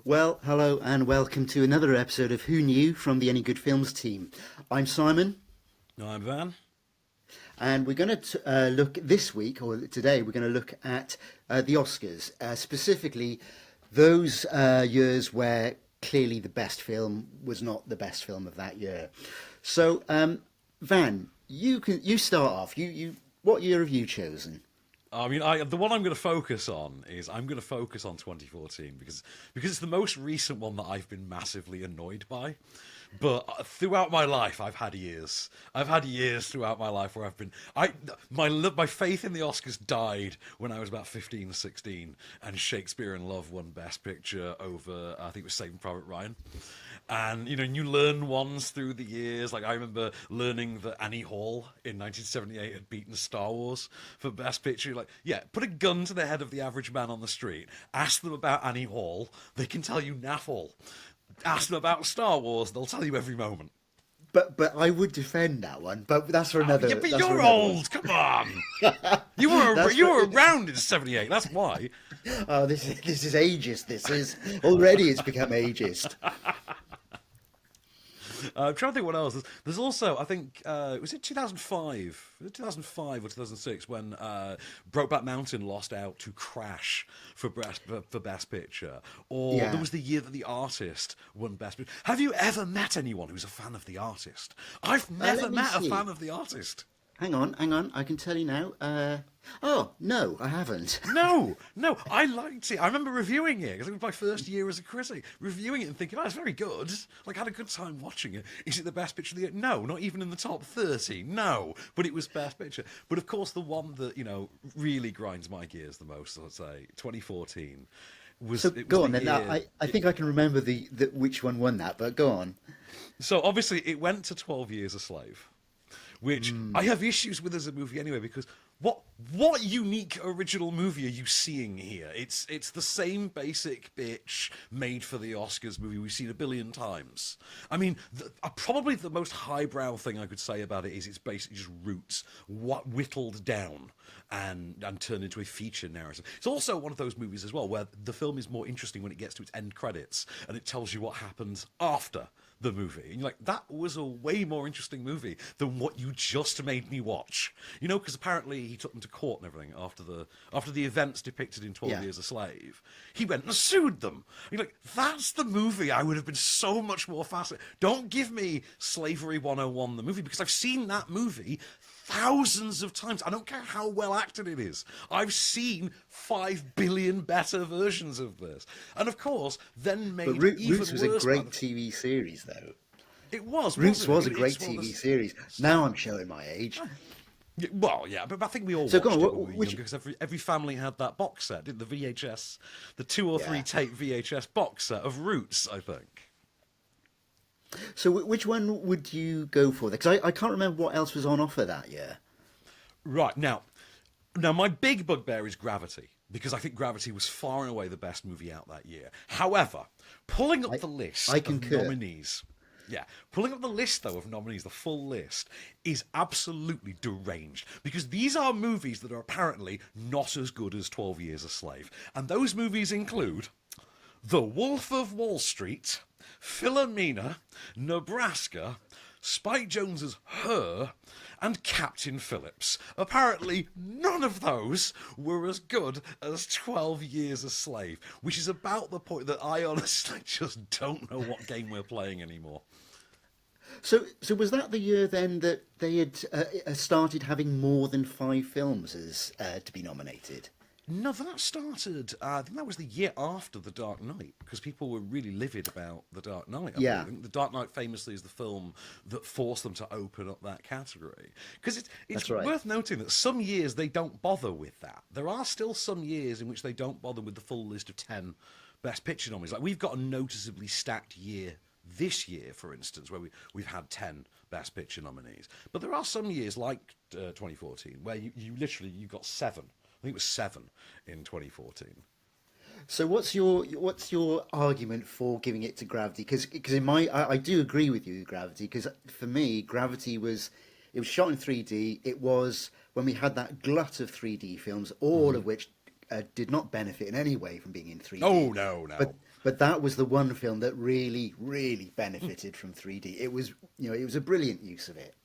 Well, hello and welcome to another episode of Who Knew from the AnyGoodFilms team. I'm Simon, No, I'm Van. and we're going to look this week, or today, we're going to look at the Oscars, specifically those years where clearly the best film was not the best film of that year. So, Van, you start off. What year have you chosen? I mean, the one I'm going to focus on is 2014 because it's the most recent one that I've been massively annoyed by. But throughout my life, I've had years. I've had years throughout my life where my faith in the Oscars died when I was about 15 or 16, and Shakespeare in Love won Best Picture over, I think it was Saving Private Ryan. And, you learn ones through the years. Like, I remember learning that Annie Hall in 1978 had beaten Star Wars for Best Picture. You're like, yeah, put a gun to the head of the average man on the street, ask them about Annie Hall, they can tell you naff all. Ask them about Star Wars, they'll tell you every moment. But I would defend that one. But that's for another. Yeah, but that's you're for another old. Come on. You were around in '78. That's why. Oh, this is ageist. This is already. It's become ageist. I'm trying to think what else. There's also, I think, was it 2005? Was it 2005 or 2006 when Brokeback Mountain lost out to Crash for Best Picture? Or Yeah. there was the year that The Artist won Best Picture. Have you ever met anyone who's a fan of The Artist? I've never let me met a see. fan of The Artist. Hang on. I can tell you now. Oh, no, I haven't. No, I liked it. I remember reviewing it because it was my first year as a critic. Reviewing it and thinking, oh, it's very good. Like, I had a good time watching it. Is it the best picture of the year? No, not even in the top 30. No, but it was best picture. But of course, the one that, really grinds my gears the most, let's say, 2014, was. So It was go on the then. year. I think I can remember the which one won that, but go on. So obviously, it went to 12 Years a Slave, which I have issues with as a movie anyway, because what unique original movie are you seeing here? It's the same basic bitch made for the Oscars movie we've seen a billion times. I mean, probably the most highbrow thing I could say about it is it's basically just Roots whittled down and turned into a feature narrative. It's also one of those movies as well where the film is more interesting when it gets to its end credits and it tells you what happens after the movie. And you're like, that was a way more interesting movie than what you just made me watch. Because apparently he took them to court and everything after the events depicted in 12 Yeah. Years a Slave. He went and sued them. And you're like, that's the movie I would have been so much more fascinated. Don't give me Slavery 101, the movie, because I've seen that movie thousands of times. I don't care how well acted it is. I've seen 5 billion better versions of this. And of course, then made But even Roots was a worse great by the- TV series, though. It was. Roots wasn't it? was a It's great one of TV the- series. Now I'm showing my age. Yeah, well, yeah, but I think we all So watched go on, it when we were which- younger, because every family had that box set, didn't the VHS, the 2 or 3 Yeah. tape VHS box set of Roots, I think. So which one would you go for? Because I can't remember what else was on offer that year. Right, now my big bugbear is Gravity, because I think Gravity was far and away the best movie out that year. However, pulling up the list I of concur. nominees... Yeah, pulling up the list, though, of nominees, the full list, is absolutely deranged. Because these are movies that are apparently not as good as 12 Years a Slave. And those movies include The Wolf of Wall Street, Philomena, Nebraska, Spike Jonze's Her, and Captain Phillips. Apparently, none of those were as good as 12 Years a Slave, which is about the point that I honestly just don't know what game we're playing anymore. So was that the year then that they had started having more than 5 films as to be nominated? No, that started, I think that was the year after The Dark Knight, because people were really livid about The Dark Knight. Yeah. I think The Dark Knight famously is the film that forced them to open up that category. Because it's That's right. worth noting that some years they don't bother with that. There are still some years in which they don't bother with the full list of 10 Best Picture nominees. Like, we've got a noticeably stacked year this year, for instance, where we've had 10 Best Picture nominees. But there are some years, like 2014, where you got 7. I think it was 7 in 2014. So what's your argument for giving it to Gravity? Because I do agree with you, Gravity. Because for me, Gravity was shot in 3D. It was when we had that glut of 3D films, all of which did not benefit in any way from being in 3D. Oh no. But that was the one film that really, really benefited from 3D. It was, it was a brilliant use of it.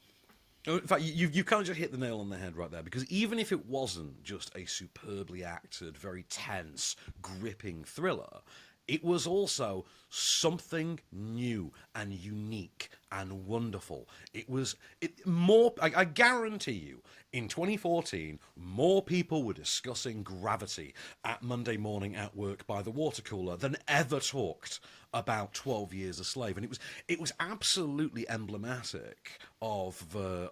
In fact, you kind of just hit the nail on the head right there, because even if it wasn't just a superbly acted, very tense, gripping thriller, it was also something new and unique and wonderful. It was more. I guarantee you, in 2014, more people were discussing Gravity at Monday morning at work by the water cooler than ever talked about 12 Years a Slave, and it was absolutely emblematic of the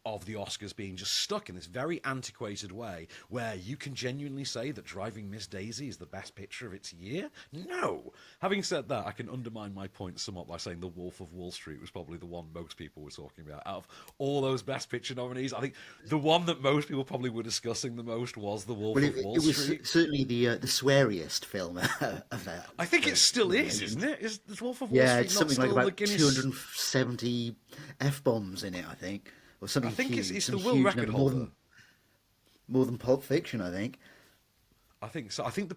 Oscars being just stuck in this very antiquated way, where you can genuinely say that Driving Miss Daisy is the best picture of its year. No. Having said that, I can undermine my point somewhat by saying The Wolf of Wall Street was probably the one most people were talking about. Out of all those Best Picture nominees, I think the one that most people probably were discussing the most was The Wolf of Wall Street. It was certainly the sweariest film of that. I think it still is, isn't it? Is The Wolf of Wall Yeah, Street it's not something like still the about Guinness? 270 F-bombs in it, I think. Or something I think huge, it's some the world huge record number, holder. More than Pulp Fiction, I think. I think so. I think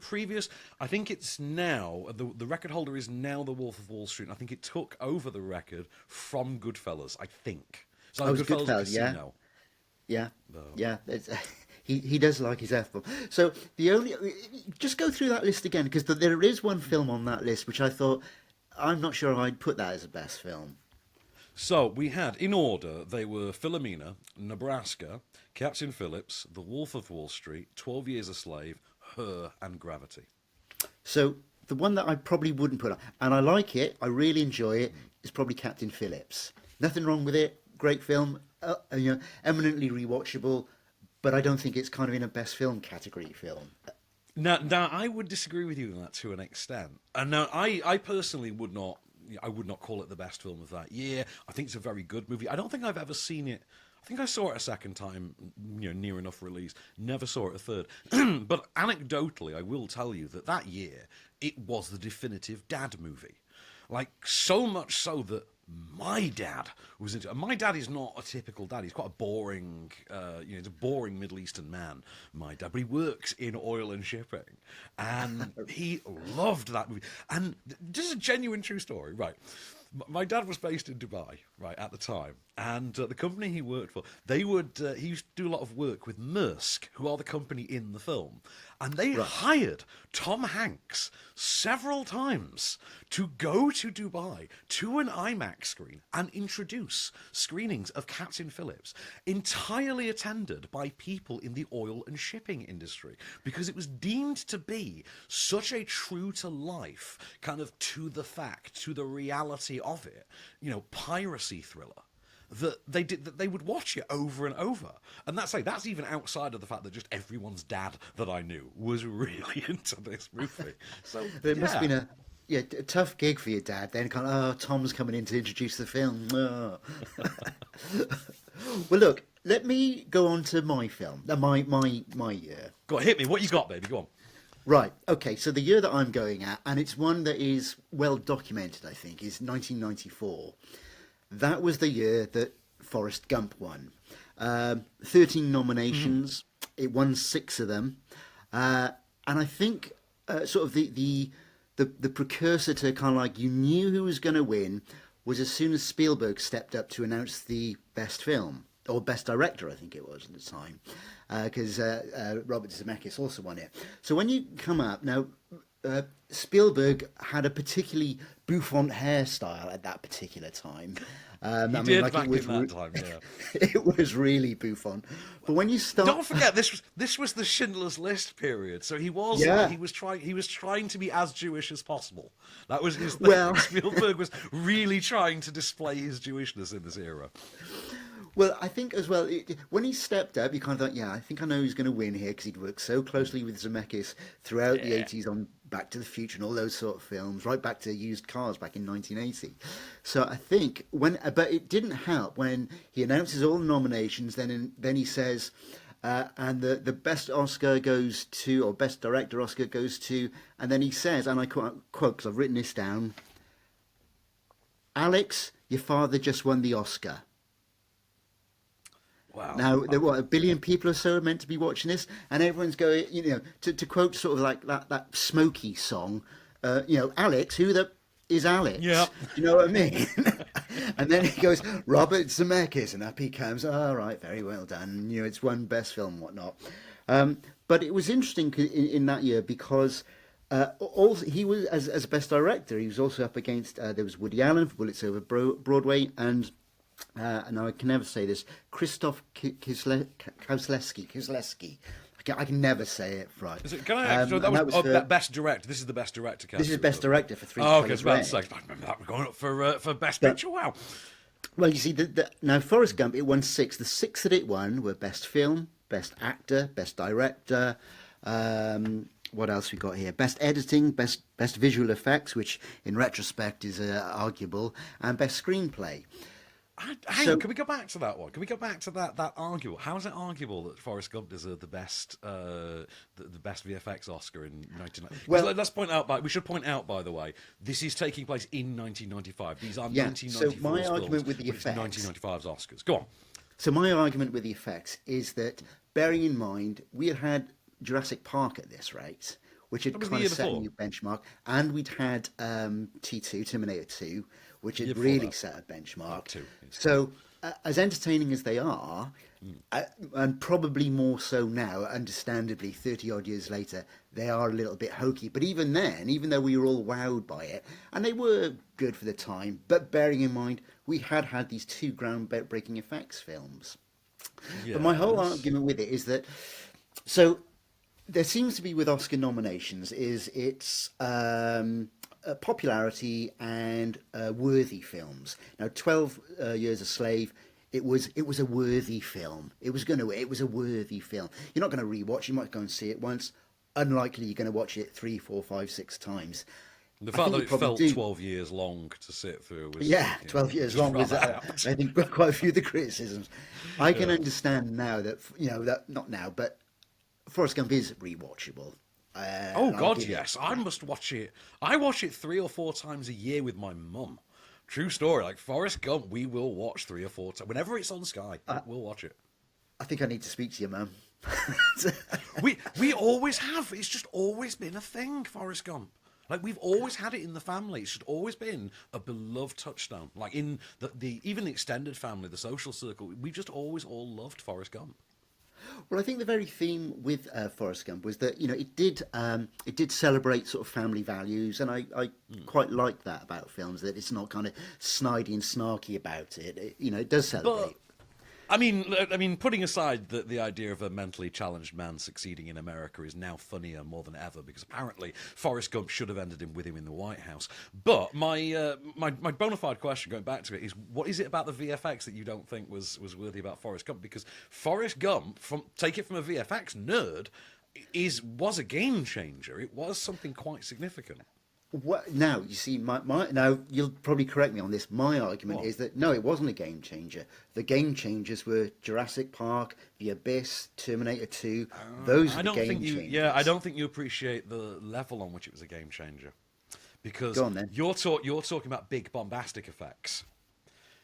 I think it's now, the record holder is now The Wolf of Wall Street, and I think it took over the record from Goodfellas, I think. So Oh, it's Goodfellas, Goodfellas, yeah. Casino. Yeah, No. yeah. He does like his F-bomb. So just go through that list again, because there is one film on that list which I thought, I'm not sure I'd put that as a best film. So we had, in order, they were Philomena, Nebraska, Captain Phillips, The Wolf of Wall Street, 12 Years a Slave, Her, and Gravity. So the one that I probably wouldn't put on, and I like it, I really enjoy it, is probably Captain Phillips. Nothing wrong with it. Great film, eminently rewatchable, but I don't think it's kind of in a best film category film. Now, I would disagree with you on that to an extent. And now, I personally would not call it the best film of that year. I think it's a very good movie. I don't think I've ever seen it. I think I saw it a second time, near enough release. Never saw it a third. But anecdotally, I will tell you that year, it was the definitive dad movie. Like, so much so that my dad was into. And my dad is not a typical dad. He's quite a boring, he's a boring Middle Eastern man, my dad. But he works in oil and shipping, and he loved that movie. And this is a genuine true story, right? My dad was based in Dubai, right, at the time, and the company he worked for, he used to do a lot of work with Maersk, who are the company in the film, and they hired Tom Hanks several times to go to Dubai to an IMAX screen and introduce screenings of Captain Phillips, entirely attended by people in the oil and shipping industry, because it was deemed to be such a true-to-life, kind of to the reality of it, piracy thriller, that they would watch it over and over. And that's even outside of the fact that just everyone's dad that I knew was really into this movie. So It must have been a tough gig for your dad then. Kind of, Tom's coming in to introduce the film. Oh. Well, look, let me go on to my film, my year. Go on, hit me. What you got, baby? Go on. Right, okay, so the year that I'm going at, and it's one that is well documented, I think, is 1994. That was the year that Forrest Gump won. 13 nominations, It won 6 of them. And I think sort of the precursor to kind of like you knew who was going to win was as soon as Spielberg stepped up to announce the best film, or best director, I think it was at the time. Because Robert Zemeckis also won it. So when you come up now, Spielberg had a particularly bouffant hairstyle at that particular time. Back in that time, yeah. It was really bouffant. But when you start, don't forget this was the Schindler's List period. So he was trying to be as Jewish as possible. That was his thing. Well, Spielberg was really trying to display his Jewishness in this era. Well, I think as well, when he stepped up, you kind of thought, I think I know who's going to win here, because he'd worked so closely with Zemeckis throughout the 80s on Back to the Future and all those sort of films, right back to Used Cars back in 1980. So I think but it didn't help when he announces all the nominations, then he says, and the best Oscar goes to, or best director Oscar goes to, and then he says, and I quote, because I've written this down, "Alex, your father just won the Oscar." Wow. Now, a billion people or so are meant to be watching this, and everyone's going, to quote sort of like that Smokey song, Alex, who the is Alex? Yeah. Do you know what I mean? And then he goes, Robert Zemeckis, and up he comes. All right, very well done. It's won best film, and whatnot. But it was interesting in that year because also he was as best director. He was also up against there was Woody Allen for Bullets Over Broadway, and now I can never say this, Krzysztof Kieslowski. I can never say it right. Can I? So that was best director. This is the best director. This is best director for Three. Oh, okay, it's about I remember that. We're going up for best picture. Wow. Well, you see, now Forrest Gump, it won 6. The 6 that it won were best film, best actor, best director. What else we got here? Best editing, best visual effects, which in retrospect is arguable, and best screenplay. Hang on, can we go back to that one? Can we go back to that arguable? How is it arguable that Forrest Gump deserved the best VFX Oscar in 1990? Well, let's point out. We should point out, by the way, this is taking place in 1995. These are 1994 so my argument with the effects, 1995's Oscars. Go on. So my argument with the effects is that, bearing in mind, we had Jurassic Park at this rate, which had kind of set a new benchmark, and we'd had T2, Terminator 2, which had really set a benchmark. So, as entertaining as they are, and probably more so now, understandably, 30-odd years later, they are a little bit hokey. But even then, even though we were all wowed by it, and they were good for the time, but bearing in mind, we had these 2 groundbreaking effects films. Yes. But my whole argument with it is that, so there seems to be with Oscar nominations is its popularity and worthy films. Now, 12 Years a Slave, it was a worthy film. It was a worthy film. You're not going to rewatch. You might go and see it once. Unlikely you're going to watch it 3, 4, 5, 6 times. The fact that it felt 12 years long to sit through was 12 years long was I think quite a few of the criticisms. I can understand now that that not now, but Forrest Gump is rewatchable. Oh God, yes! I must watch it. I watch it 3 or 4 times a year with my mum. True story. Like Forrest Gump, we will watch 3 or 4 times whenever it's on Sky. We'll watch it. I think I need to speak to your mum. we always have. It's just always been a thing, Forrest Gump. Like we've always had it in the family. It's just always been a beloved touchstone. Like in even the extended family, the social circle, we just always all loved Forrest Gump. Well, I think the very theme with Forrest Gump was that it did celebrate sort of family values, and I quite like that about films, that it's not kind of snidey and snarky about it. It does celebrate. I mean, putting aside the idea of a mentally challenged man succeeding in America is now funnier more than ever, because apparently Forrest Gump should have ended with him in the White House. But my bona fide question, going back to it, is what is it about the VFX that you don't think was worthy about Forrest Gump? Because Forrest Gump, take it from a VFX nerd, was a game changer. It was something quite significant. Now, you see, now you'll probably correct me on this. My argument is that no, it wasn't a game changer. The game changers were Jurassic Park, The Abyss, Terminator 2. Those are the game changers. Yeah, I don't think you appreciate the level on which it was a game changer, because Go on, then. You're talking about big bombastic effects.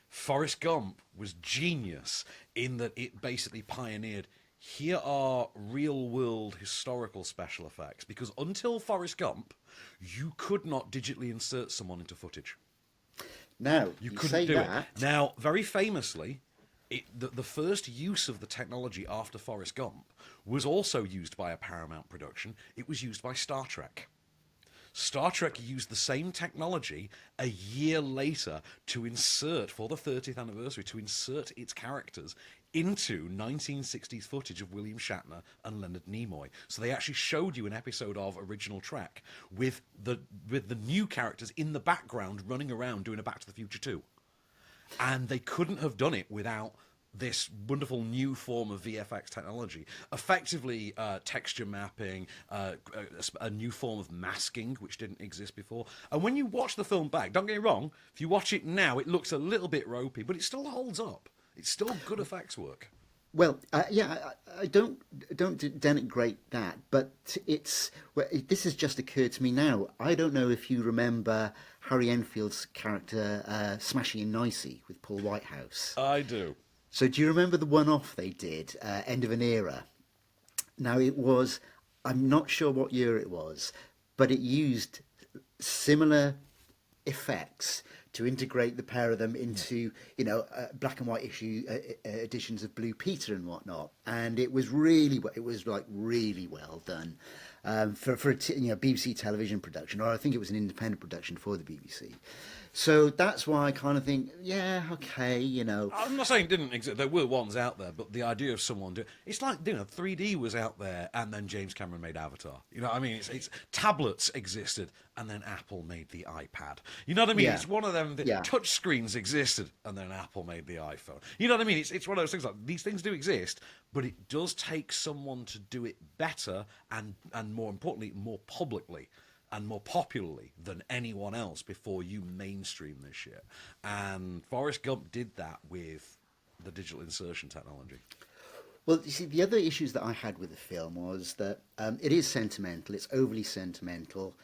Forrest Gump was genius in that it basically pioneered. Here are real-world historical special effects, because until Forrest Gump, you could not digitally insert someone into footage. Now, you couldn't do it. Now, very famously, the first use of the technology after Forrest Gump was also used by a Paramount production. It was used by Star Trek. Star Trek used the same technology a year later to insert, for the 30th anniversary, to insert its characters into 1960s footage of William Shatner and Leonard Nimoy. So they actually showed you an episode of Original Trek with the new characters in the background running around doing a Back to the Future 2. And they couldn't have done it without this wonderful new form of VFX technology, effectively texture mapping, a new form of masking, which didn't exist before. And when you watch the film back, don't get me wrong, if you watch it now, it looks a little bit ropey, but it still holds up. It's still good effects work. Well, I don't denigrate that, but this has just occurred to me now. I don't know if you remember Harry Enfield's character Smashing in Nicey with Paul Whitehouse. I do. So do you remember the one-off they did, End of an Era? Now it was, I'm not sure what year it was, but it used similar effects to integrate the pair of them into black and white editions of Blue Peter and whatnot, and it was like really well done for a BBC television production, or I think it was an independent production for the BBC. So that's why I kind of think, yeah, okay, I'm not saying it didn't exist. There were ones out there, but the idea of someone doing it's like 3D was out there, and then James Cameron made Avatar. You know what I mean? It's tablets existed, and then Apple made the iPad. You know what I mean? Yeah. It's one of them. Yeah. Touch screens existed, and then Apple made the iPhone. You know what I mean? It's one of those things. Like these things do exist, but it does take someone to do it better and more importantly, more publicly and more popularly than anyone else before you mainstream this shit. And Forrest Gump did that with the digital insertion technology. Well, you see, the other issues that I had with the film was that it is sentimental. It's overly sentimental.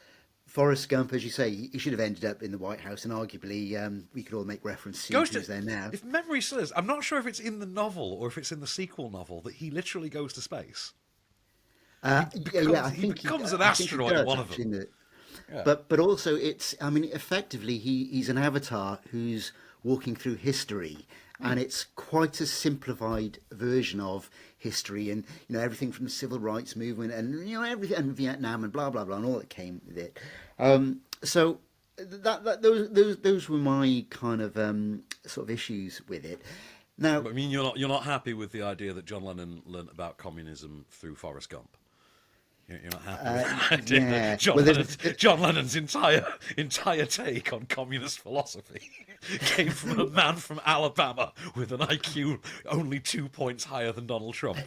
Forrest Gump, as you say, he should have ended up in the White House, and arguably we could all make reference to who's there now. If memory serves, I'm not sure if it's in the novel or if it's in the sequel novel that he literally goes to space. I think he becomes an astronaut in one of them. Yeah. But also effectively he's an avatar who's walking through history, and it's quite a simplified version of history, and everything from the civil rights movement and everything, and Vietnam and blah blah blah and all that came with it. So those were my kind of sort of issues with it. Now, but, I mean, you're not happy with the idea that John Lennon learnt about communism through Forrest Gump. You're not happy with that John Lennon's entire take on communist philosophy came from a man from Alabama with an IQ only 2 points higher than Donald Trump.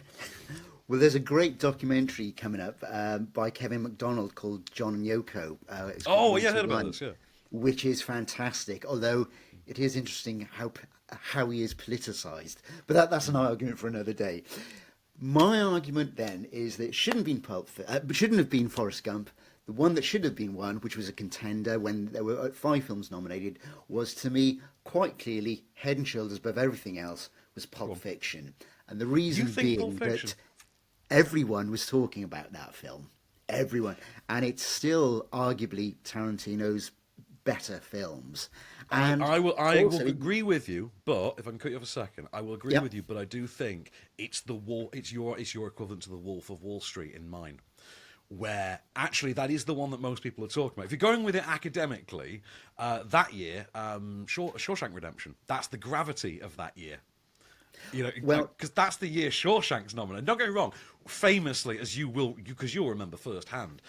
Well, there's a great documentary coming up by Kevin MacDonald called John and Yoko. I heard about this, yeah. Which is fantastic, although it is interesting how he is politicised. But that's an argument for another day. My argument then is that it shouldn't have been Forrest Gump. The one that should have been one, which was a contender when there were 5 films nominated, was to me quite clearly head and shoulders above everything else was Pulp Fiction, and the reason being that everyone was talking about that film, everyone, and it's still arguably Tarantino's better films. And I will agree with you, but if I can cut you off a second, I will agree with you. But I do think it's your equivalent to the Wolf of Wall Street in mine, where actually that is the one that most people are talking about. If you're going with it academically, that year, Shawshank Redemption. That's the gravity of that year. Because that's the year Shawshank's nominated. Don't get me wrong. Famously, because you'll remember firsthand.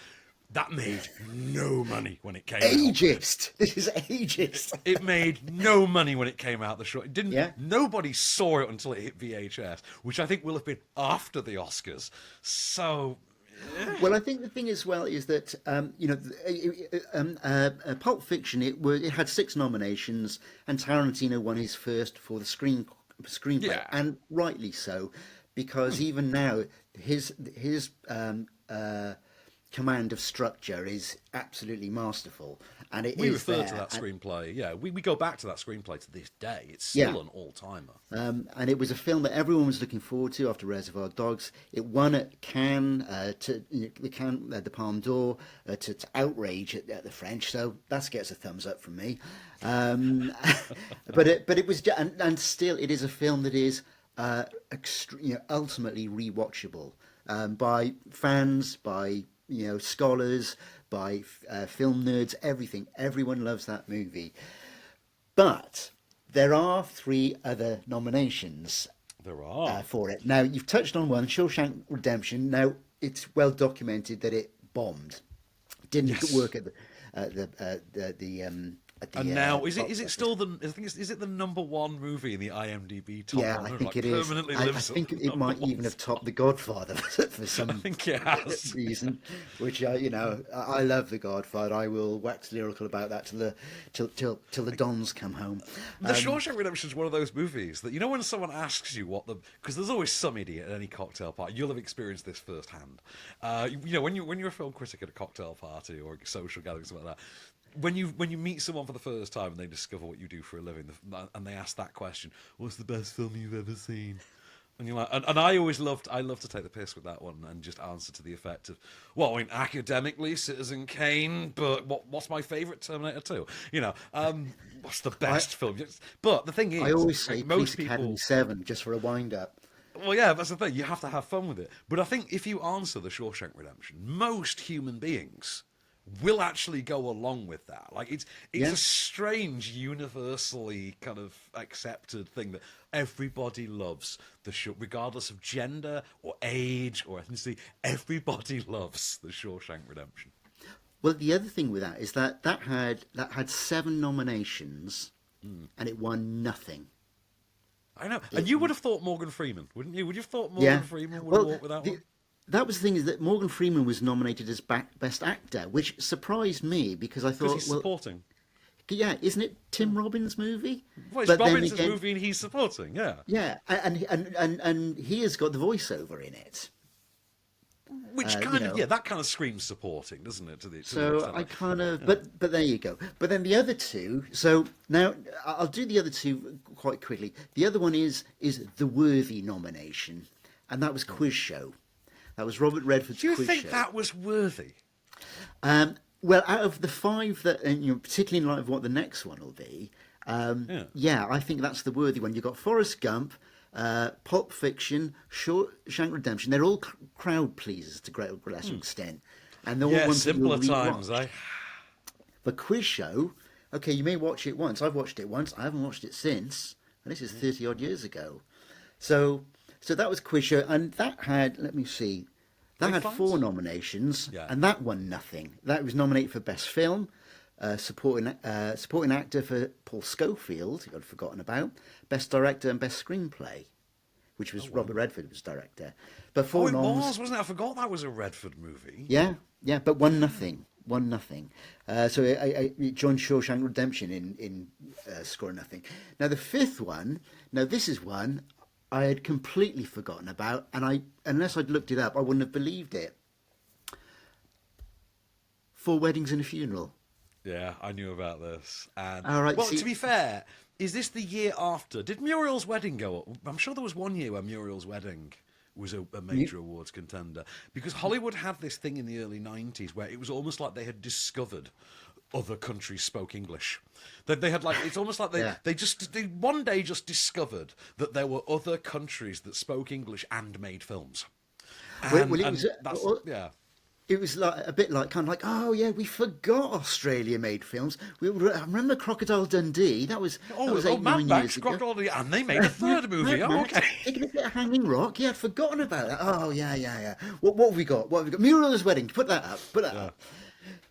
That made no money when it came out. Ageist. This is ageist. It made no money when it came out. It didn't. Yeah. Nobody saw it until it hit VHS, which I think will have been after the Oscars. So. Well, I think the thing as well is that Pulp Fiction. It had 6 nominations, and Tarantino won his first for the screenplay, and rightly so, because even now his command of structure is absolutely masterful, and we refer to that screenplay. Yeah, we go back to that screenplay to this day. It's still an all-timer. And it was a film that everyone was looking forward to after Reservoir Dogs. It won at Cannes, the Palme d'Or, to outrage at the French. So that gets a thumbs up from me. But it was, and still, it is a film that is ultimately rewatchable by fans, by scholars, by film nerds, everything. Everyone loves that movie. But there are 3 other nominations. There are. For it. Now, you've touched on one, Shawshank Redemption. Now, it's well documented that it bombed. Didn't work at the and now is it still is it the #1 movie in the IMDb top 100? Yeah, I think it is. I think it might even have topped The Godfather for some I think it has. reason. Which I love The Godfather. I will wax lyrical about that till the dons come home. The Shawshank Redemption is one of those movies that when someone asks you because there's always some idiot at any cocktail party. You'll have experienced this firsthand. When you're a film critic at a cocktail party or a social gathering, something like that. When you meet someone for the first time and they discover what you do for a living, and they ask that question, "What's the best film you've ever seen?" And you're like, and I love to take the piss with that one and just answer to the effect of, well, I mean, academically, Citizen Kane, but what's my favourite Terminator 2? You know, what's the best film? But the thing I is, always say like, Police most Academy people, 7 just for a wind up. well, yeah, that's the thing. You have to have fun with it. But I think if you answer the Shawshank Redemption, most human beings will actually go along with that. Like it's Yeah. a strange, universally kind of accepted thing that everybody loves the show, regardless of gender or age or ethnicity. Everybody loves the Shawshank Redemption. Well, the other thing with that is that had 7 nominations, and it won nothing. I know, and you would have thought Morgan Freeman, wouldn't you? Would you have thought Morgan Yeah. Freeman would have Well, walked with that one? that was the thing is that Morgan Freeman was nominated as Best Actor, which surprised me because I Because thought, he's well, supporting. yeah, isn't it Tim Robbins' movie? Well, it's But then Robbins' again, movie and he's supporting, yeah. yeah, and he has got the voiceover in it. Which you kind of, know. yeah, that kind of screams supporting, doesn't it? To the So extent, I like, kind of, but there you go. But then the other two. So now I'll do the other two quite quickly. The other one is the worthy nomination, and that was Quiz Show. That was Robert Redford's do you Quiz think Show. that was worthy? Well, out of the 5 that, and particularly in light of what the next one will be, Yeah. yeah, I think that's the worthy one. You've got Forrest Gump, Pulp Fiction, Shawshank Redemption. They're all crowd pleasers to greater or lesser extent, and they're all Yeah, ones that simpler you'll times, rewatch. eh? The Quiz Show, okay, you may watch it once. I've watched it once. I haven't watched it since, and this is 30 odd years ago. So that was Quiz Show, and that had, let me see, that Ray had Fiennes? 4 nominations, Yeah. and that won nothing. That was nominated for Best Film, supporting actor for Paul Schofield, who I'd forgotten about, Best Director and Best Screenplay, which was Robert Redford was director. But Oh, 4 it noms, wasn't it? I forgot that was a Redford movie. yeah, but won nothing. Won nothing. So I joined Shawshank Redemption in scoring nothing. Now the 5th one. Now this is one I had completely forgotten about, and unless I'd looked it up, I wouldn't have believed it. 4 Weddings and a Funeral. Yeah, I knew about this. And All right, well, see- to be fair, is this the year after? Did Muriel's Wedding go up? I'm sure there was one year where Muriel's Wedding was a major awards contender because Hollywood had this thing in the early 90s where it was almost like they had discovered other countries spoke English. They had like, it's almost like Yeah. they one day just discovered that there were other countries that spoke English and made films. And, Well, it and was, that's, uh, yeah. It was like a bit like kind of like, oh yeah, we forgot Australia made films. I remember Crocodile Dundee. That was Oh, 8, Mad 9 Max, years ago. Crocodile, Dundee, and they made a third movie. Mad Oh, Max, okay. taking a bit of Hanging Rock. Yeah, I'd forgotten about that. Oh yeah. What have we got? What have we got? Muriel's Wedding. Put that up.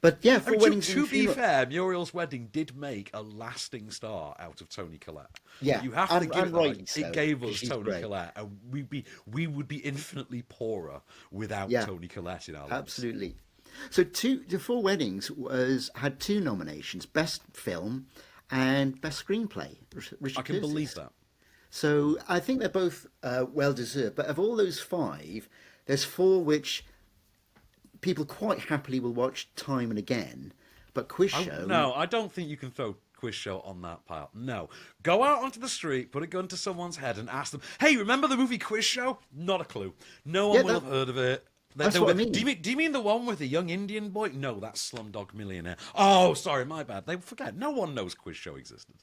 But yeah, I 4 mean, Weddings to and a be Funeral. fair, Muriel's Wedding did make a lasting star out of Toni Collette. Yeah, You have to and give it that. rightly Like, so, it gave 'cause us she's Toni great. Collette, and we would be infinitely poorer without Yeah. Toni Collette in our lives. Absolutely. So the 4 Weddings had 2 nominations: Best Film and Best Screenplay. Richard I can Curtis. believe that. So I think they're both well deserved. But of all those 5, there's 4 which people quite happily will watch time and again. But Quiz Show, No, I don't think you can throw Quiz Show on that pile. No. Go out onto the street, put a gun to someone's head and ask them, hey, remember the movie Quiz Show? Not a clue. No one Yeah, will that- have heard of it. That's what I mean. Do you mean the one with the young Indian boy? No, that's Slumdog Millionaire. Oh, sorry, my bad. They forget. No one knows Quiz Show existed.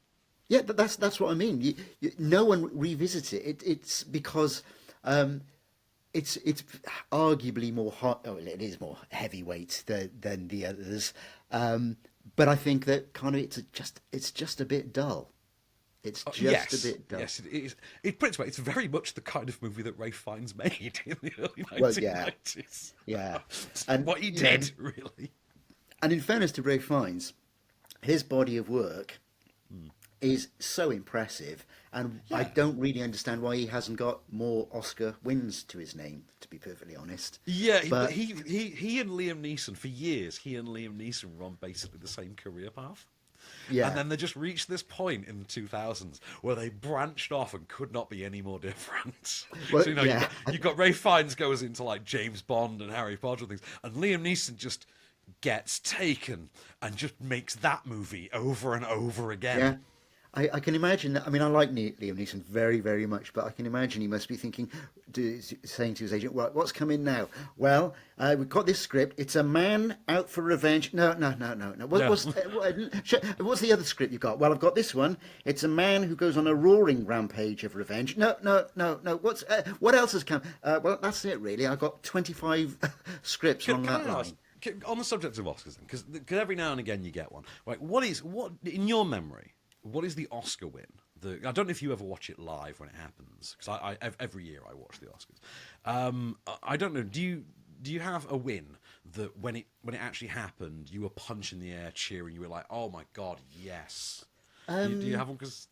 yeah, that's what I mean. No one revisits it. It's because it's arguably more hot. Oh, it is more heavyweight than the others. But I think that kind of it's just a bit dull. It's just Yes, a bit dull. yes, it is. It's very much the kind of movie that Ray Fiennes made in the early 1990s. Well, yeah. And what he you know, did, really. And in fairness to Ray Fiennes, his body of work is so impressive, and I Yeah. don't really understand why he hasn't got more Oscar wins to his name, to be perfectly honest. Yeah, But- he and Liam Neeson, for years, he and Liam Neeson were on basically the same career path. Yeah. And then they just reached this point in the 2000s where they branched off and could not be any more different. Well, so, yeah. you've got Ray Fiennes goes into like James Bond and Harry Potter and things, and Liam Neeson just gets taken and just makes that movie over and over again. Yeah. I can imagine that. I mean, I like Liam Neeson very, very much, but I can imagine he must be thinking, saying to his agent, "Well, what's coming now? Well, we've got this script. It's a man out for revenge. No, no, no, no, no. No. What's the other script you've got? Well, I've got this one. It's a man who goes on a roaring rampage of revenge. No, no, no, no. What else has come? Well, that's it, really. I've got 25 scripts on that line. On the subject of Oscars, because every now and again you get one. Right, what in your memory? What is the Oscar win? I don't know if you ever watch it live when it happens, because I every year I watch the Oscars. I don't know. Do you have a win that when it actually happened, you were punching the air, cheering, you were like, oh my god, yes? Do you have one? Because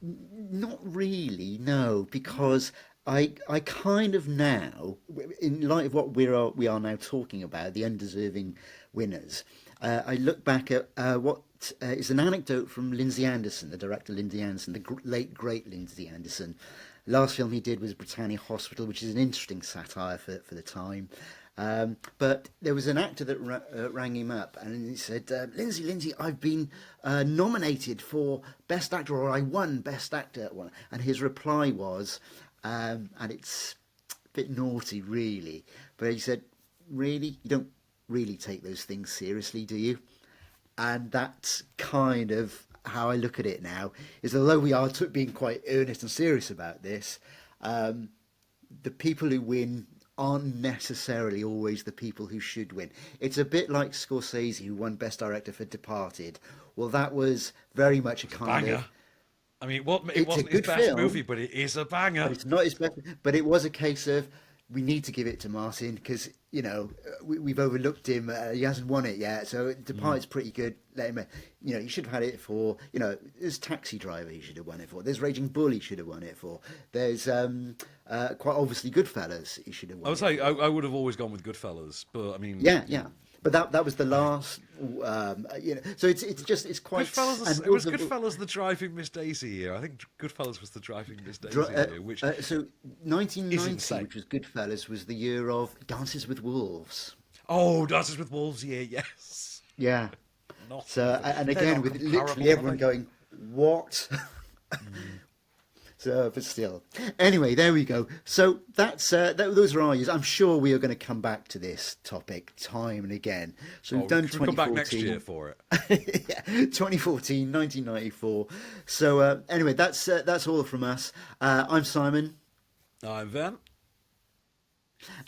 Not really, no, because I kind of now, in light of what we are now talking about, the undeserving winners, I look back at what is an anecdote from Lindsay Anderson, the director Lindsay Anderson, the late great Lindsay Anderson. Last film he did was Britannia Hospital, which is an interesting satire for the time. But there was an actor that rang him up and he said, Lindsay, I've been nominated for Best Actor, or I won Best Actor. And his reply was, and it's a bit naughty really, but he said, really? You don't really take those things seriously, do you? And that's kind of how I look at it now, is although we are being quite earnest and serious about this, the people who win aren't necessarily always the people who should win. It's a bit like Scorsese, who won Best Director for Departed. Well, that was very much a kind banger. of... I mean, it wasn't his best film, movie, but it is a banger. It's not his best, but it was a case of, we need to give it to Martin because, you know, we've overlooked him. He hasn't won it yet. So Departed's pretty good. Let him, you know, you should have had it for, you know, there's Taxi Driver he should have won it for. There's Raging Bull he should have won it for. There's quite obviously Goodfellas he should have won. I would say I would have always gone with Goodfellas, but I mean... Yeah. But that was the last, you know. So it's quite. Goodfellas. It was Goodfellas the Driving Miss Daisy year. I think Goodfellas was the Driving Miss Daisy year. Which so 1990, which was Goodfellas, was the year of Dances with Wolves. Oh, Dances with Wolves year, yes. Yeah. Not So and again with literally everyone going, what? So, but still. Anyway, there we go. So that's those are our years. I'm sure we are going to come back to this topic time and again. So we've done 2014. Come back next year for it. Yeah, 2014, 1994. So anyway, that's all from us. I'm Simon. I'm Van.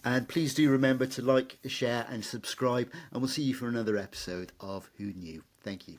And please do remember to like, share and subscribe. And we'll see you for another episode of Who Knew. Thank you.